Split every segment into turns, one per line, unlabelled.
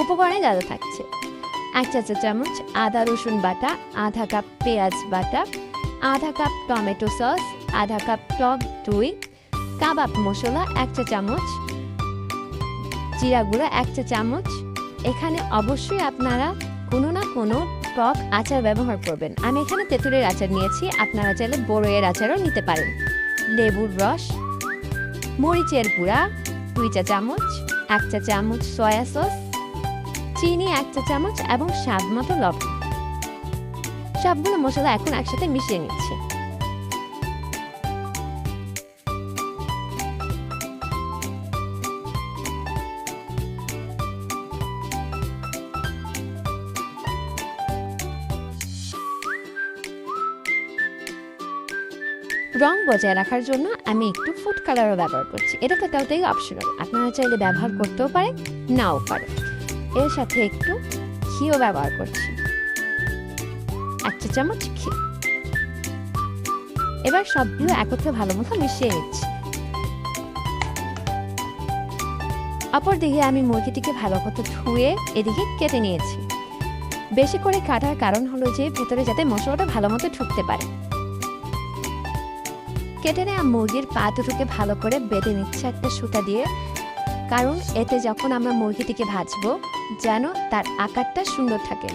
উপকরণে যা যা থাকছে: 1 চা চামচ আদা রসুন বাটা, আধা কাপ পেঁয়াজ বাটা, আধা কাপ টমেটো সস, আধা কাপ টক দই, কাবাব মশলা 1 চা চামচ, জিরা গুঁড়া 1 চা চামচ। এখানে অবশ্যই আপনারা কোনো না কোনো টক আচার ব্যবহার করবেন। আমি এখানে তেঁতুলের আচার নিয়েছি, আপনারা চাইলে বড়ইয়ের আচারও নিতে পারেন। লেবুর রস, মরিচের গুঁড়া 2 চা চামচ, 1 চা চামচ সয়া সস, চিনি 1 চা চামচ এবং স্বাদ মতো লবণ। সবগুলো মশলা এখন একসাথে মিশিয়ে নিচ্ছি। রং বজায় রাখার জন্য আমি একটু ফুড কালারও ব্যবহার করছি। এটা টোটালটাই অপশনাল, আপনারা চাইলে ব্যবহার করতেও পারেন, নাও পারেন। এর সাথে একটু ঘিও ব্যবহার করছি, 1 চা চামচ ঘি। এবার সবগুলো একত্রে ভালো মতো মিশিয়ে নিচ্ছি। অপরদিকে আমি মুরগিটিকে ভালো মতো ধুয়ে এদিকে কেটে নিয়েছি। বেশি করে কাটার কারণ হলো যে ভেতরে যাতে মশলাটা ভালো মতো ঢুকতে পারে। কেটে নেওয়া মুরগির পা দুটোকে ভালো করে বেঁধে নিচ্ছে একটা সুতা দিয়ে, কারণ এতে যখন আমরা মুরগিটিকে ভাজবো যেন তার আকারটা সুন্দর থাকে,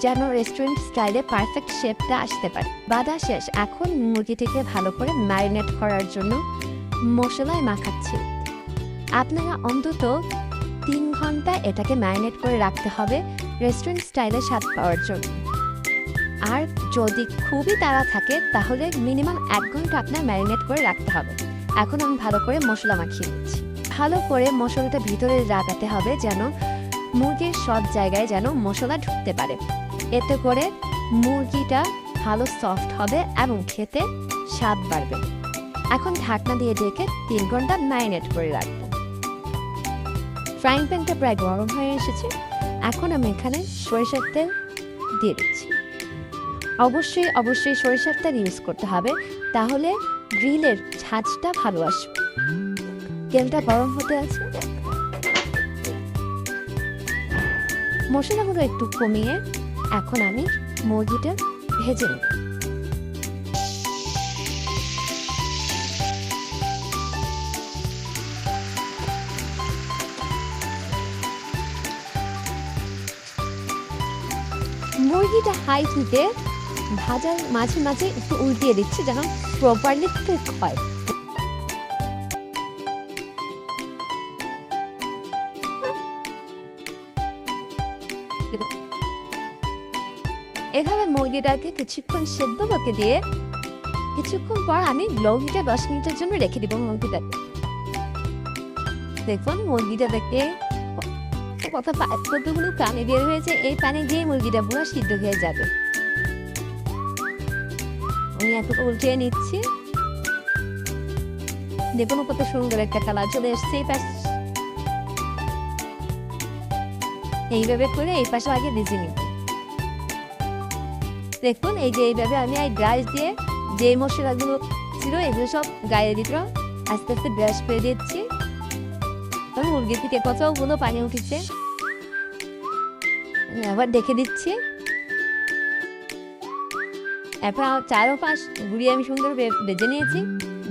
যেন রেস্টুরেন্ট স্টাইলে পারফেক্ট শেপটা আসতে পারে। বাঁধা শেষ, এখন মুরগিটিকে ভালো করে ম্যারিনেট করার জন্য মশলায় মাখাচ্ছি। আপনারা অন্তত 3 ঘন্টা এটাকে ম্যারিনেট করে রাখতে হবে রেস্টুরেন্ট স্টাইলে স্বাদ পাওয়ার জন্য। আর যদি খুবই তাড়া থাকে তাহলে মিনিমাম 1 ঘন্টা আপনার ম্যারিনেট করে রাখতে হবে। এখন আমি ভালো করে মশলা মাখিয়ে নিচ্ছি। ভালো করে মশলাটা ভিতরে লাগাতে হবে যেন মুরগির সব জায়গায় যেন মশলা ঢুকতে পারে। এতে করে মুরগিটা ভালো সফট হবে এবং খেতে স্বাদ বাড়বে। এখন ঢাকনা দিয়ে ঢেকে 3 ঘন্টা ম্যারিনেট করে রাখবো। ফ্রাইং প্যানটা প্রায় গরম হয়ে এসেছে। এখন আমি এখানে সরিষার তেল দিয়ে দিচ্ছি। অবশ্যই সরিষার তেল ইউজ করতে হবে, তাহলে গ্রিলের ঝাঁঝটা ভালো আসবে। তেলটা গরম হতে আছে। মশলাগুলো একটু কমিয়ে এখন আমি মুরগিটা ভেজে নেব। মুরগিটা হাই হিটে ভাজার মাঝে মাঝে একটু উল্টিয়ে দিচ্ছি যেন প্রপারলি কুক হয়। এভাবে মুরগিটাকে কিছুক্ষণ সেদ্ধ করতে দিয়ে কিছুক্ষণ পর আমি লো হিটে 10 মিনিটের জন্য রেখে দিব মুরগিটাকে। দেখুন মুরগিটা দেখতে কতগুলো পানি বের হয়েছে। এই পানি দিয়ে মুরগিটা পুরো সিদ্ধ হয়ে যাবে। আমি এখন উল্টিয়ে নিচ্ছি। দেখুন কত সুন্দর একটা কালার চলে এসছে। এইভাবে করে এই পাশে আগে ভেজে নিব। দেখুন এই যে এইভাবে আমি গ্রাস দিয়ে যে মশলাগুলো ছিল এগুলো সব গায়ে দিত আস্তে আস্তে ব্রাশ করে দিচ্ছি। মুরগি থেকে কতগুলো পানি উঠেছে, আবার দেখে দিচ্ছি। এরপর 4 ও 5 ঘুরিয়ে আমি সুন্দর ভেজে নিয়েছি।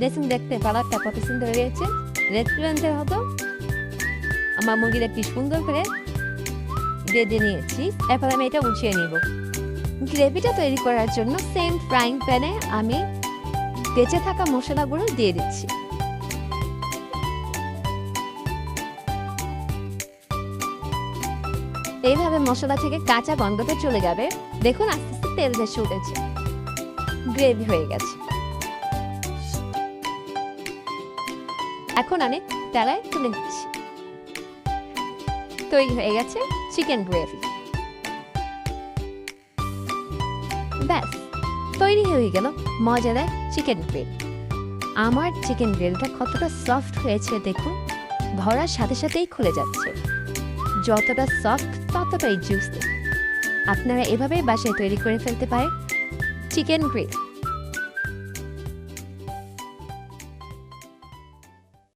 দেখুন দেখতে কালারটা কত সুন্দর হয়েছে। রেস্টুরেন্টের হতো আমার মুরগিটা কি সুন্দর করে ভেজে নিয়েছি। এরপর আমি এটা উঠিয়ে নিব। গ্রেভিটা তৈরি করার জন্য সেম ফ্রাইং প্যানে আমি বেঁচে থাকা মশলাগুলো দিয়ে দিচ্ছি। এইভাবে মশলা থেকে কাঁচা গন্ধটা চলে যাবে। দেখুন আস্তে আস্তে তেল ভেসে উঠেছে, গ্রেভি হয়ে গেছে। এখন আমি তেলায় তুলে নিচ্ছি। তৈরি হয়ে গেছে চিকেন গ্রেভি। ব্যাস তৈরি হয়ে গেল মজাদার চিকেন গ্রিল। আমার চিকেন গ্রিলটা কতটা সফট হয়েছে দেখুন, ধরার সাথে সাথেই খুলে যাচ্ছে। যতটা সফট ততটাই জুসি। আপনারা এভাবেই বাসায় তৈরি করে ফেলতে পারেন চিকেন গ্রিল।